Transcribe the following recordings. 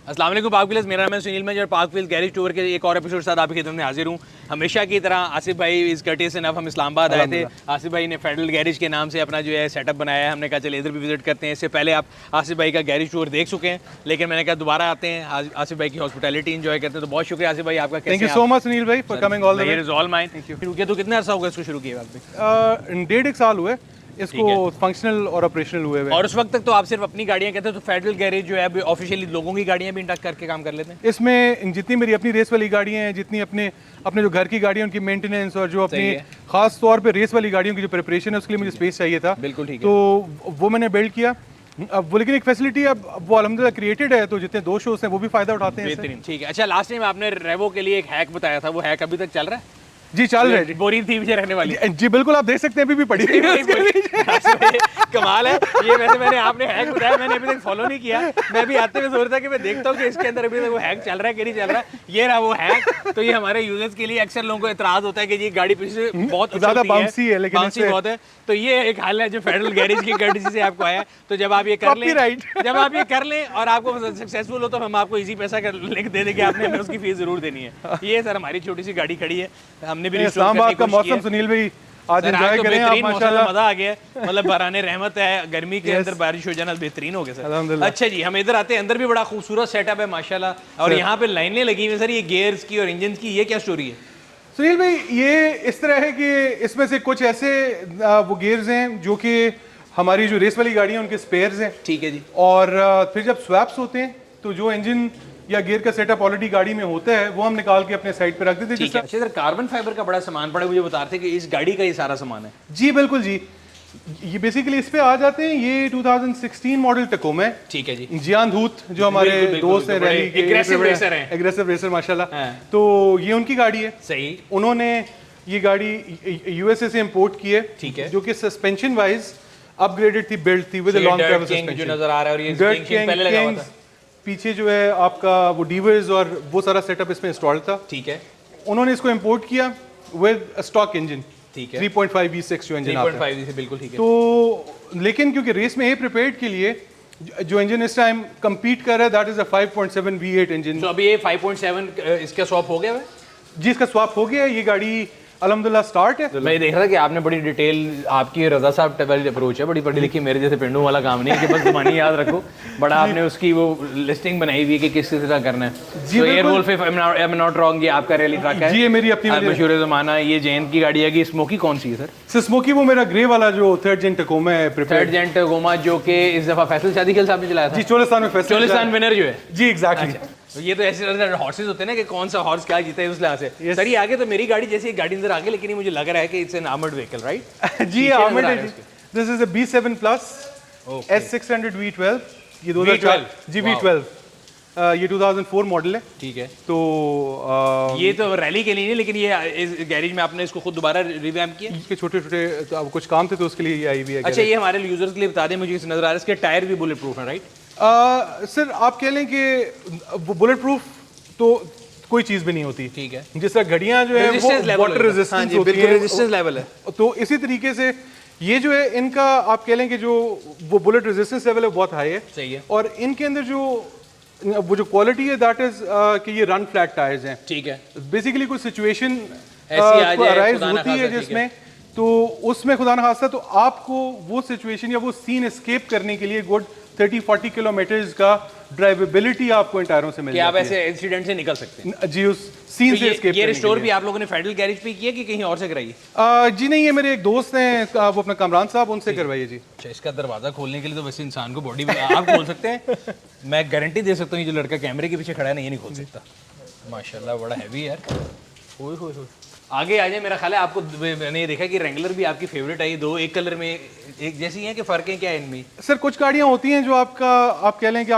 अस्सलाम वालेकुम पाक व्हील्स, मेरा नाम है सुनील मैं और पाक व्हील्स गैरेज टूर के एक और एपिसोड के साथ आपकी खिदमत में हाजिर हूँ। हमेशा की तरह आसिफ भाई इस कर्टियस इनफ हम इस्लामाबाद आए थे। आसिफ भाई ने फेडरल गैरेज के नाम से अपना जो है सेटअप बनाया है। हमने कहा चलिए इधर भी विजिट करते हैं। इससे पहले आप आसिफ भाई का गैरेज टूर देख चुके हैं, लेकिन मैंने कहा दोबारा आते हैं, आसिफ भाई की हॉस्पिटैलिटी एंजॉय करते हैं। तो बहुत शुक्रिया आसिफ भाई आपका। Thank you so much Sunil भाई for coming all the way. All mine. तो कितना अर्सा होगा इसको शुरू किए वक्त पे? 1.5 साल हुए इसको फंक्शनल और ऑपरेशनल हुए हुए। और उस वक्त तक तो आप सिर्फ अपनी गाड़ियां कहते हैं, तो फेडरल गैरेज जो है अभी ऑफिशियली लोगों की गाड़ियां भी इंडक्ट करके काम कर लेते हैं? इसमें जितनी मेरी अपनी रेस वाली गाड़ियां हैं, जितनी अपने अपने जो घर की गाड़ियां उनकी मेंटेनेंस और जो अपनी खास तौर पे रेस वाली गाड़ियों की जो प्रिपरेशन है उसके लिए मुझे स्पेस चाहिए था। बिल्कुल ठीक है। तो वो मैंने बिल्ड किया। अब वो लेकिन एक फैसिलिटी अब वो अल्हम्दुलिल्लाह क्रिएटेड है, तो जितने दो शोज हैं वो भी फायदा उठाते हैं। बेहतरीन, ठीक है। अच्छा, लास्ट टाइम आपने रेवो के लिए एक हैक बताया था, वो हैक अभी तक चल रहा है? जी चल रहा है। बोरिंग थी मुझे रहने वाली। जी बिल्कुल, आप देख सकते हैं अभी भी पड़ी है। कमाल है ये। वैसे मैंने आपने हैक बताया, मैंने अभी तक फॉलो नहीं किया। मैं भी आते हुए सोच रहा था कि मैं देखता हूँ कि इसके अंदर अभी तक वो हैक चल रहा है कि नहीं चल रहा है। ये रहा वो हैक। तो ये हमारे यूजर्स के लिए अक्सर लोगों को एतराज होता है कि ये गाड़ी पीछे बहुत ज्यादा बाउंसी है, लेकिन बाउंसी बहुत है। तो ये एक हाल है जो फेडरल गैरेज की कर्टेसी से आपको आया। तो जब आप ये कर लें, जब आप ये कर लें और आपको सक्सेसफुल हो, तो हम आपको इजी पैसा लिख दे देंगे, आपने हमें उसकी फीस जरूर देनी है। ये सर हमारी छोटी सी गाड़ी खड़ी है, हमने भी इस्लामाबाद का मौसम सुनील भाई आज एंजॉय करें आप माशाल्लाह। मजा आ गया, मतलब बराने रहमत है, गर्मी के अंदर बारिश हो जाना बेहतरीन हो गया सर। अच्छा जी, हम इधर आते हैं। अंदर भी बड़ा खूबसूरत सेटअप है माशाल्लाह, और यहाँ पे लाइनें लगी हुई हैं सर, ये गियर्स की और इंजन की। ये क्या स्टोरी है सुनील भाई? ये इस तरह है कि इसमें से कुछ ऐसे वो गियर्स हैं जो कि हमारी जो रेस वाली गाड़ियाँ उनके स्पेयर्स हैं। ठीक है जी। और फिर जब स्वैप्स होते हैं तो जो इंजन या गियर का सेटअप ऑलरेडी गाड़ी में होता है वो हम निकाल के अपने साइड पे रख देते हैं। अच्छा सर, कार्बन फाइबर का बड़ा सामान पड़ा, मुझे बता रहे थे कि इस गाड़ी का ये सारा सामान है? जी बिल्कुल जी। ये बेसिकली इस पे आ जाते हैं। ये 2016 मॉडल टकोमा है। ठीक है जी। जियान धूत जो हमारे दोस्त हैं रैली के, एग्रेसिव रेसर माशाल्लाह। तो ये उनकी गाड़ी है। सही। उन्होंने ये गाड़ी यूएसए से इंपोर्ट की है। ठीक है। जो कि सस्पेंशन वाइज अपग्रेडेड थी, बिल्ड थी विद लॉन्ग ट्रैवल सस्पेंशन जो नजर आ रहा है। और ये किंग पहले लगा हुआ था पीछे जो है आपका वो डीवर्स और वो सारा सेटअप इसमें इंस्टॉल था। ठीक है। उन्होंने इसको इंपोर्ट किया विद स्टॉक इंजन। ठीक है। 3.5 V6 जो इंजन आता है। 3.5 V6 बिल्कुल ठीक है। तो लेकिन क्योंकि रेस में ए प्रिपेयर्ड के लिए जो इंजन इस टाइम कंपीट कर रहा है that is a 5.7 V8 engine. तो अभी ये 5.7 इसका स्वैप हो गया है जी, इसका स्वैप हो गया है। ये गाड़ी अल्हम्दुलिल्लाह स्टार्ट है। मैं देख रहा कि आपने बड़ी डिटेल, आपकी रजा साहब वाली अप्रोच है, बड़ी पढ़ी लिखी। मेरे जैसे पिंडों वाला काम नहीं है कि बस ज़बानी याद रखो, बड़ा आपने उसकी वो लिस्टिंग बनाई हुई है कि किस तरह करना है। जी, ये रोल पे आई एम नॉट रॉन्ग, ये आपका रैली ट्रक है? जी, ये मेरी अपनी मशहूर ज़माना। ये जैन की गाड़ी है कि स्मोकी कौन सी है सर? सर स्मोकी वो मेरा ग्रे वाला जो थर्ड जेन टकोमा है। थर्ड जेन टकोमा जो कि इस दफा फैसल शादी साहब ने चलाया था। जी, चोलिस्तान में फैसल, चोलिस्तान विनर जो है। जी एग्जैक्टली। तो ये तो ऐसे हॉर्सेस होते हैं ना कि कौन सा हॉर्स क्या जीता है उस लिहाज से। सर ये आगे तो मेरी गाड़ी जैसी गाड़ी अंदर आगे, लेकिन मुझे लग रहा है कि it's an armoured vehicle, right? जी आर्मर्ड है। This is a B7 plus S600 V12। ये 2012 जी V12। ये 2004 मॉडल है। ठीक है। तो ये तो रैली के लिए नहीं, लेकिन ये इस गैरेज में आपने इसको खुद दोबारा रिवैम्प किया? इसके छोटे छोटे तो कुछ काम थे तो उसके लिए ये आई भी है। अच्छा, ये हमारे यूजर्स के लिए बता दें, मुझे नजर आ रहा है इसके टायर भी बुलेट प्रूफ है, राइट? सर आप कह लें कि वो बुलेट प्रूफ तो कोई चीज भी नहीं होती। ठीक है। जिस तरह घड़ियां जो है वो वाटर रेजिस्टेंस होती है, रेजिस्टेंस लेवल है। तो इसी तरीके से ये जो है इनका आप कह लें कि जो वो बुलेट रेजिस्टेंस लेवल है बहुत हाई है। सही है। और इनके अंदर जो वो जो क्वालिटी है दैट इज कि ये रन फ्लैट टायर्स हैं। ठीक है। बेसिकली कोई सिचुएशन अराइज होती है जिसमें, तो उसमें खुदा न खास्ता तो आपको वो सिचुएशन या वो सीन एस्केप करने के लिए गुड 30-40 किलोमीटर्स का ड्राइवेबिलिटी आपको इन टायरों से मिल जाती है। आप ऐसे इंसिडेंट से निकल सकते हैं जी, उस सीन से एस्केप। ये रिस्टोर भी आप लोगों ने फेडरल गैरेज पे किया कि कहीं और से कराई? जी नहीं, ये मेरे एक दोस्त हैं, वो अपना कामरान साहब, उनसे करवाइए जी। अच्छा, इसका दरवाजा खोलने के लिए तो वैसे इंसान को बॉडी आप खोल सकते हैं। मैं गारंटी दे सकता हूँ ये जो लड़का कैमरे के पीछे खड़ा है ना, ये नहीं खोल सकता। माशाल्लाह बड़ा हैवी यार। ओए होए होए। आगे आ जाए। मेरा ख्याल है आपको, मैंने ये देखा कि रेंगुलर भी आपकी फेवरेट आई, दो एक कलर में एक जैसी हैं कि फ़र्क है क्या इनमें? सर कुछ गाड़ियाँ होती हैं जो आप कह लें कि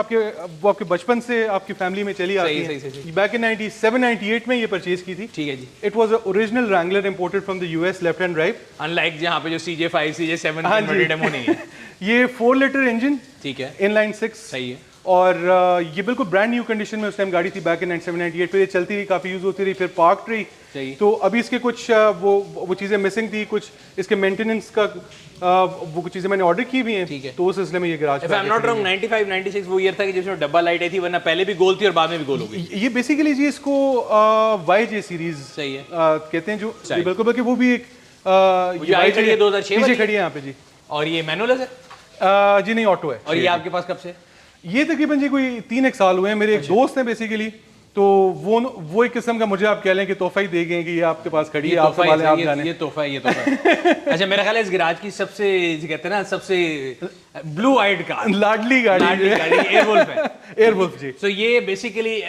वो आपके बचपन से आपकी फैमिली में चली आती हैं। बैक इन 97-98 में ये परचेज की थी। ठीक है जी। It was original Wrangler imported from the US, left hand drive, unlike जहाँ पे जो CJ5 CJ7 डेमो नहीं है। ये 4 लीटर इंजन। ठीक है। इनलाइन 6। सही है। और ये बिल्कुल ब्रांड न्यू कंडीशन में उस टाइम गाड़ी थी बैक इन 1998। फिर ये चलती रही, काफ़ी यूज़ होती रही, फिर पार्क रही। सही। तो अभी इसके कुछ वो चीज़ें मिसिंग थी, कुछ इसके मेंटेनेंस का वो कुछ चीज़ें मैंने ऑर्डर की भी हैं। ठीक है। तो उस सिलसिले में ये garage if I am not wrong 95 96 वो ईयर था कि जिसमें डब्बा लाइट आई थी, वरना पहले भी गोल थी और बाद में भी गोल हो गई। ये बेसिकली जी इसको YJ सीरीज सही है। कहते हैं जो ये बिल्कुल, बल्कि वो भी एक ये आई खड़ी है 2006 पीछे वाली? खड़ी है यहाँ पे जी। और ये मैनुअल है? जी नहीं, ऑटो है। और ये आपके पास कब से? ये तकरीबन जी कोई 3 साल हुए हैं। मेरे एक दोस्त हैं बेसिकली, तो वो एक किस्म का मुझे आप कह लें कि तोहफा ही दे गए कि ये आपके पास खड़ी है, आप संभालें, आप जाने। ये तोहफा है, ये तोहफा है। अच्छा, मेरा ख्याल है इस गैराज की सबसे कहते हैं ना सबसे ब्लू आइड कार, लाडली गाड़ी एयरवुल्फ है। एयरवुल्फ जी। सो ये बेसिकली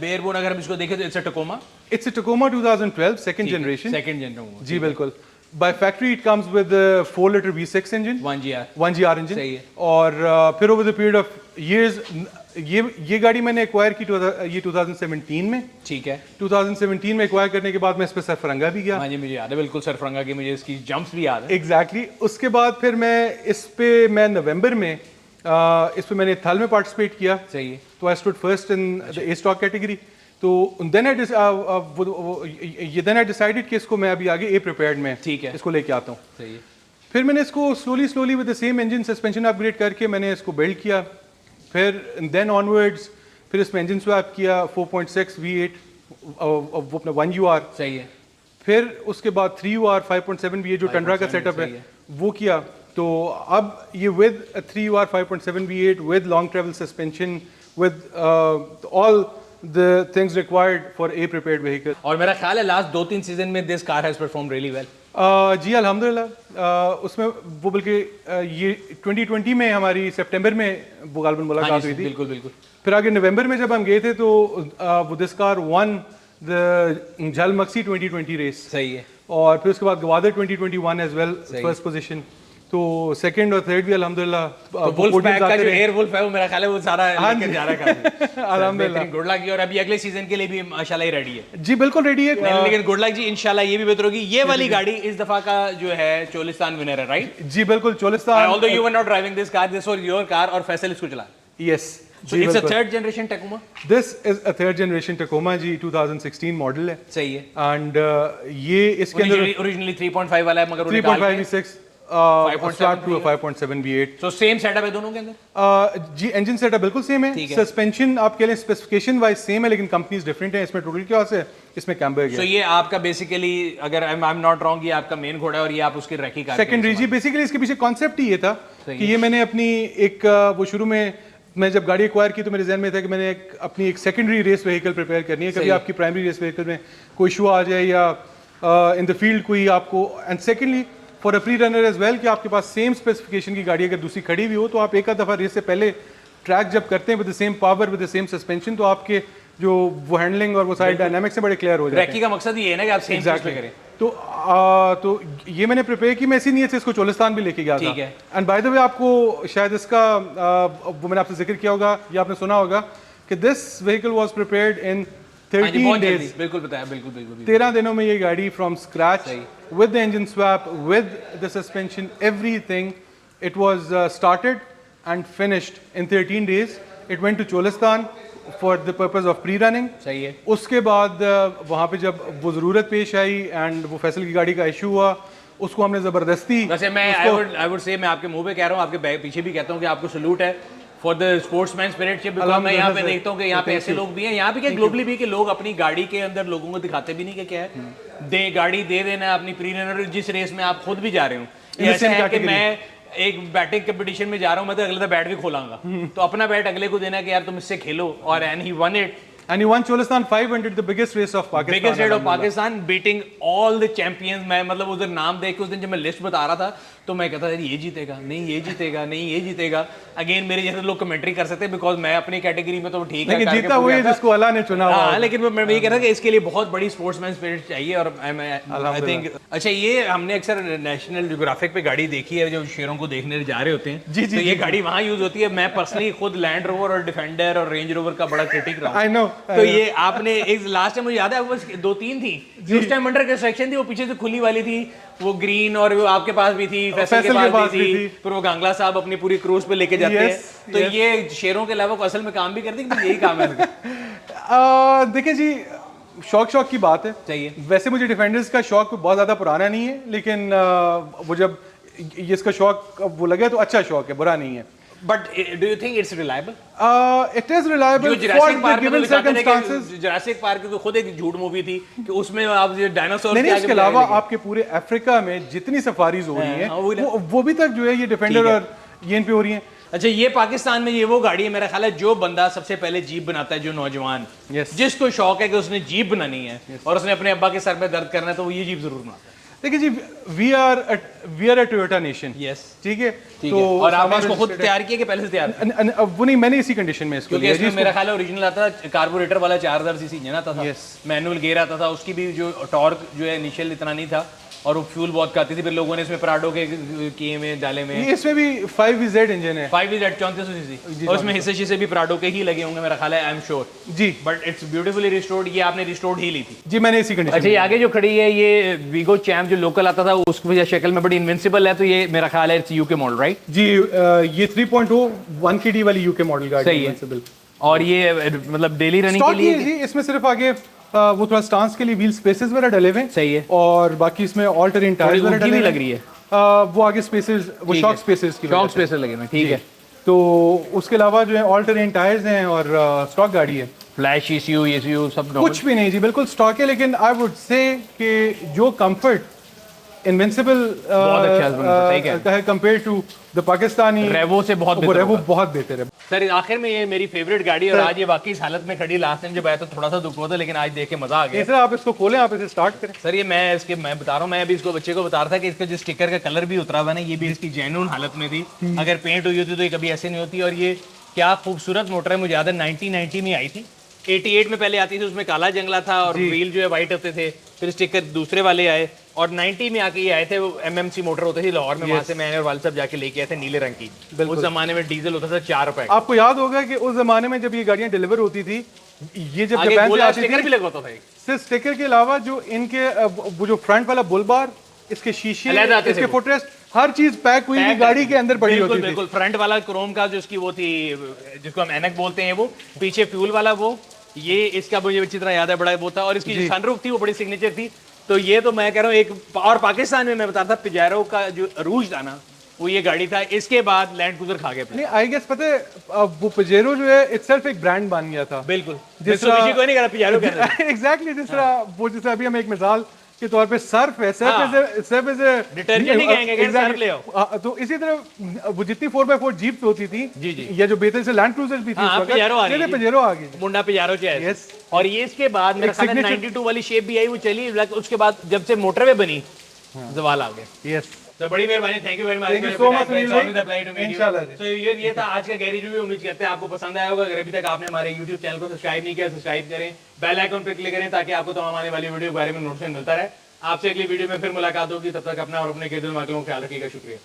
बेयरबोन अगर हम इसको देखें तो it's a Tacoma. It's a Tacoma 2012 second generation. Second generation जी बिल्कुल। By factory it comes with 4 litre V6 engine, 1GR engine. सही है। और फिर over the period of years ये गाड़ी मैंने एक्वायर की ये 2017 में। ठीक है। 2017 में एक्वायर करने के बाद मैं इस पे सरफरंगा भी गया। हाँ जी, मुझे याद है बिल्कुल सरफरंगा की, मुझे इसकी जंप्स भी याद है। एग्जैक्टली। उसके बाद फिर मैं नवंबर में इस पे मैंने थल में पार्टिसिपेट किया। सही है। तो I stood first in the A stock category. तो देन आई डिसाइडेड कि इसको मैं अभी आगे ए प्रिपेयर्ड में ठीक है इसको लेके आता हूँ। सही है। फिर मैंने इसको slowly with the same engine suspension upgrade करके मैंने इसको बिल्ड किया। फिर देन ऑनवर्ड्स फिर इसमें इंजन स्वैप किया 4.6 V8 वो अपना 1UR। सही है। फिर उसके बाद 3UR 5.7 V8 जो टंड्रा का सेटअप है वो किया। तो अब ये with 3UR 5.7 V8 with long travel suspension with all the things required for a prepared vehicle। और मेरा ख्याल है लास्ट 2-3 सीजन में this car has perform really well. जी अल्हम्दुलिल्लाह। उसमें वो बल्कि ये 2020 में हमारी सितंबर में वो गालबन मुलाकात हुई थी। बिल्कुल बिल्कुल। फिर आगे नवंबर में जब हम गए थे तो वो this car won the Jhalmagsi 2020 race. सही है। और फिर उसके बाद Gwadar 2021 as well first position. तो सेकंड और थर्ड भी अल्हम्दुलिल्लाह। वुल्फपैक का जो एयर वुल्फ है वो मेरा ख्याल है वो सारा लेकर जा रहा है अल्हम्दुलिल्लाह। Good luck. और अभी अगले सीजन के लिए भी माशाल्लाह ही रेडी है। जी बिल्कुल रेडी है। लेकिन गुड लक जी, इंशाल्लाह ये भी बेहतर होगी। ये वाली गाड़ी इस दफा का जो है चोलिस्तान विनर है, राइट? जी बिल्कुल Cholistan. Although you were not driving this car, this was your car और फैसल इसको चला। Yes. So it's a third generation Tacoma? This is a third generation Tacoma जी, 2016 मॉडल है। सही है। एंड ये इसके अंदर ओरिजिनली 3.5 वाला है मगर 3.5 V6 start to 5.7 V8। So same setup है दोनों के अंदर? जी इंजन सेटअप बिल्कुल सेम है। सस्पेंशन आप कह लें स्पेसिफिकेशन वाइज सेम है, लेकिन कंपनीज डिफरेंट है। इसमें टोटल क्या है, इसमें कैम्बर है। सो ये आपका बेसिकली अगर आई एम नॉट रॉन्ग ये आपका मेन घोड़ा है और ये आप उसकी रखी कार सेकेंडरी। जी बेसिकली इसके पीछे कॉन्सेप्ट ही ये था कि ये मैंने अपनी एक वो शुरू में मैं जब गाड़ी एक्वायर की तो मेरे जहन में था कि मैंने अपनी एक सेकेंडरी रेस व्हीकल प्रिपेयर करनी है। कभी आपकी प्राइमरी रेस व्हीकल में कोई इशू आ जाए या इन द फील्ड कोई आपको, and secondly for a prerunner as well कि आपके पास सेम स्पेसिफिकेशन की गाड़ी अगर दूसरी खड़ी हुई हो तो आप एक आध दफ़ा रेस से पहले ट्रैक जब करते हैं with the same power with the same suspension तो आपके जो वो हैंडलिंग और वो सारे डायनामिक्स से बड़े क्लियर हो जाते हैं। रैकी का मकसद ये है ना कि आप सेम चीज पे करें। तो ये मैंने प्रिपेयर की, मैं इसी नीयत से इसको चोलिस्तान भी लेके गया था। एंड बाय द वे आपको शायद इसका वो मैंने आपसे जिक्र किया होगा या आपने सुना होगा कि this vehicle was prepared in 13 days. बिल्कुल बताया, बिल्कुल बिल्कुल। 13 दिनों में ये गाड़ी from scratch with the engine swap with the suspension everything it was started and finished in 13 days. It went to Cholistan for the purpose of pre running. सही है। उसके बाद वहाँ पे जब वो ज़रूरत पेश आई एंड वो फैसल की गाड़ी का इशू हुआ उसको हमने ज़बरदस्ती। वैसे मैं आई वुड से मैं आपके मुंह पे कह रहा हूँ, आपके पीछे भी कहता हूँ कि आपको सलूट है for the sportsman spirit. Because मैं यहाँ पे देखता हूँ कि यहाँ पे ऐसे लोग भी हैं, यहाँ पे क्या ग्लोबली भी कि लोग अपनी गाड़ी के अंदर लोगों को दिखाते भी नहीं कि क्या है गाड़ी दे देना अपनी प्री रनर जिस रेस में आप खुद भी जा रहे हो। ऐसा है कि मैं एक बैटिंग कंपटीशन में जा रहा हूं, मैं तो अगले बैट भी खोलाऊंगा तो अपना बैट अगले को देना कि यार तुम इससे खेलो। और and he one it and he won Cholistan 500, the biggest race of Pakistan, biggest race of Pakistan, beating all the champions। मैं मतलब उधर नाम देख के उस दिन जब मैं लिस्ट बता रहा था तो मैं कहता था ये जीतेगा नहीं, ये जीतेगा नहीं, ये जीतेगा। अगेन मेरे जैसे लोग कमेंट्री कर सकते हैं बिकॉज मैं अपनी कैटेगरी में तो ठीक है, लेकिन जीता वही जिसको अल्लाह ने चुना हुआ। हाँ, लेकिन मैं ये कह रहा था कि इसके लिए बहुत बड़ी स्पोर्ट्समैन स्पिरिट चाहिए। और आई थिंक अच्छा ये हमने अक्सर नेशनल ज्योग्राफिक पे गाड़ी देखी है जो शेरों को देखने जा रहे होते हैं। जी जी, तो ये गाड़ी वहाँ यूज होती है। मैं पर्सनली खुद लैंड रोवर और डिफेंडर और रेंज रोवर का बड़ा क्रिटिक रहा हूँ। I know. तो ये आपने एक लास्ट टाइम मुझे याद है बस 2-3 थी उस टाइम अंडर कंस्ट्रक्शन थी, वो पीछे से खुली वाली थी, वो ग्रीन और वो आपके पास भी थी, फैसल के पास भी थी, फिर वो गांगला साहब अपनी पूरी क्रूज पे लेके जाते हैं। तो ये शेरों के अलावा असल में काम भी करते हैं कि यही काम है इनका? देखिए जी, शौक की बात है। चाहिए। वैसे मुझे डिफेंडर्स का शौक बहुत ज़्यादा पुराना नहीं है, लेकिन वो जब ये इसका शौक वो लगे तो अच्छा शौक है, बुरा नहीं है। But do you think it's reliable? It is reliable for the given circumstances. Jurassic park की तो खुद एक झूठ मूवी थी कि उसमें आप ये डायनासोर नहीं, इसके अलावा आपके पूरे अफ्रीका में जितनी सफारीज हो रही हैं वो भी तक जो है ये डिफेंडर और ये इन पे हो रही हैं। अच्छा, ये पाकिस्तान में ये वो गाड़ी है मेरा ख्याल है जो बंदा सबसे पहले जीप बनाता है, जो नौजवान जिसको शौक है कि उसने जीप बनानी है और उसने अपने अब्बा के सर में दर्द करना है, तो वो ये जीप जरूर बनाता है। देखिए जी, we are a Toyota nation. Yes, ठीक है। तो और आपने इसको खुद तैयार किया कि पहले से तैयार? वो नहीं, मैंने इसी कंडीशन में इसको क्योंकि इसमें मेरा ख्याल है ओरिजिनल आता था कार्बोरेटर वाला 4000 सीसी इंजन आता था, मैनुअल गियर आता था, उसकी भी जो टॉर्क जो है इनिशियल इतना नहीं था और वो फ्यूल बहुत खाती थी। फिर लोगों ने इसमें पराडो के किए में डाले में, इसमें भी 5VZ इंजन है, 5VZ 3400 सीसी, और इसमें हिस्से शीशे भी पराडो के ही लगे होंगे मेरा ख्याल है, आई एम श्योर जी। But it's beautifully restored. ये आपने रिस्टोर्ड ही ली थी? जी, मैंने इसी कंडीशन। अच्छा, ये आगे जो खड़ी है ये वीगो चैम्प जो लोकल आता था उसकी शक्ल में बड़ी इनविंसिबल है, तो ये मेरा ख्याल है इट्स यूके मॉडल, राइट? जी, ये 3.0 1 kd वाली यूके मॉडल गाड़ी है। और ये मतलब डेली रनिंग के लिए जी, इसमें सिर्फ आगे वो थोड़ा स्टांस के लिए व्हील स्पेसेस वगैरह डले हुए हैं। सही है। और बाकी इसमें ऑल टेरेन टायर्स वगैरह डले लग रही है। वो आगे स्पेसेस, वो शॉक स्पेसेस की शॉक स्पेसेस लगे हैं, ठीक है। तो उसके अलावा जो है ऑल टेरेन टायर्स हैं और स्टॉक गाड़ी है। फ्लैश ECU सब कुछ भी नहीं जी, बिल्कुल स्टॉक है। लेकिन आई वुड से कि जो कंफर्ट इनविंसिबल है कंपेयर टू द पाकिस्तानी रेवो से बहुत बेहतर है। सर आखिर में ये मेरी फेवरेट गाड़ी है और आज ये वाकई इस हालत में खड़ी। लास्ट टाइम जब आया तो थोड़ा सा दुख हुआ था, लेकिन आज देख के मजा आ गया। सर आप इसको खोलें, आप इसे स्टार्ट करें। सर ये मैं बता रहा हूँ, मैं अभी इसको बच्चे को बता रहा था कि इसका जो स्टिकर का कलर भी उतरा हुआ है ना, ये भी इसकी जेन्युइन हालत में थी। अगर पेंट हुई होती तो ये कभी ऐसे नहीं होती। और ये क्या खूबसूरत मोटर है, मुझे याद है 1990 में आई थी, 88 में पहले आती थी, उसमें काला जंगला था और व्हील जो है वाइट होते थे, फिर स्टिकर दूसरे वाले आए और 90 में आके ये आए थे। वो MMC मोटर होती थी लाहौर में, वहां से मैंने और वाल साहब जाके लेके आए थे नीले रंग की। उस जमाने में डीजल होता था 4 रुपए। आपको याद होगा कि उस जमाने में जब ये गाड़ियां डिलीवर होती थी, ये जब जापान से आती थी, भी लगा होता था। सिर्फ स्टिकर के अलावा जो इनके वो जो फ्रंट वाला बुल बार, इसके शीशे, इसके फुटरेस्ट, हर चीज पैक हुई हुई गाड़ी के अंदर पड़ी होती थी। बिल्कुल फ्रंट वाला क्रोम का जो उसकी वो थी, जिसको हम एनक बोलते हैं, वो पीछे फ्यूल वाला, वो ये इसका मुझे अच्छी तरह याद है, बड़ा वो था। और इसकी जो सनरूफ थी वो बड़ी सिग्नेचर थी। तो ये तो मैं कह रहा हूँ एक, और पाकिस्तान में मैं बता रहा था पिजारो का जो अरूज था ना, वो ये गाड़ी था। इसके बाद लैंड क्रूजर खा गया। नहीं, आई गेस पता है वो पिजेरो जो है इटसेल्फ एक ब्रांड बन गया था। बिल्कुल, जिस तरह कोई नहीं कह रहा पिजारो कहता है। एग्जैक्टली, जिस तरह वो, जैसे अभी हम एक मिसाल के तौर पे सर्फ है, सर्फ इज डिटर्जेंट नहीं कहेंगे, सर्फ ले आओ। तो इसी तरह वो जितनी 4x4 जीप होती थी, जी या जो बेहतर से लैंड क्रूजर भी थी, पिजारो आ गई, मुंडा पिजारो चाहिए। और ये इसके बाद मेरा ख्याल है 92 वाली शेप भी आई, वो चली। उसके बाद जब से मोटरवे बनी, जवाल आ गया। यस, तो बड़ी मेहरबानी, थैंक यू वेरी मच। तो ये था आज का गैरेज रिव्यू। उम्मीद करते हैं आपको पसंद आया होगा। अगर अभी तक आपने हमारे YouTube चैनल को सब्सक्राइब नहीं किया, सब्सक्राइब करें, बेल आइकन पे क्लिक करें ताकि आपको तमाम आने वाली वीडियो के बारे में नोटिफिकेशन मिलता रहे। आपसे अगली वीडियो में फिर मुलाकात होगी, तब तक अपना और अपने ख्याल रखिएगा। शुक्रिया।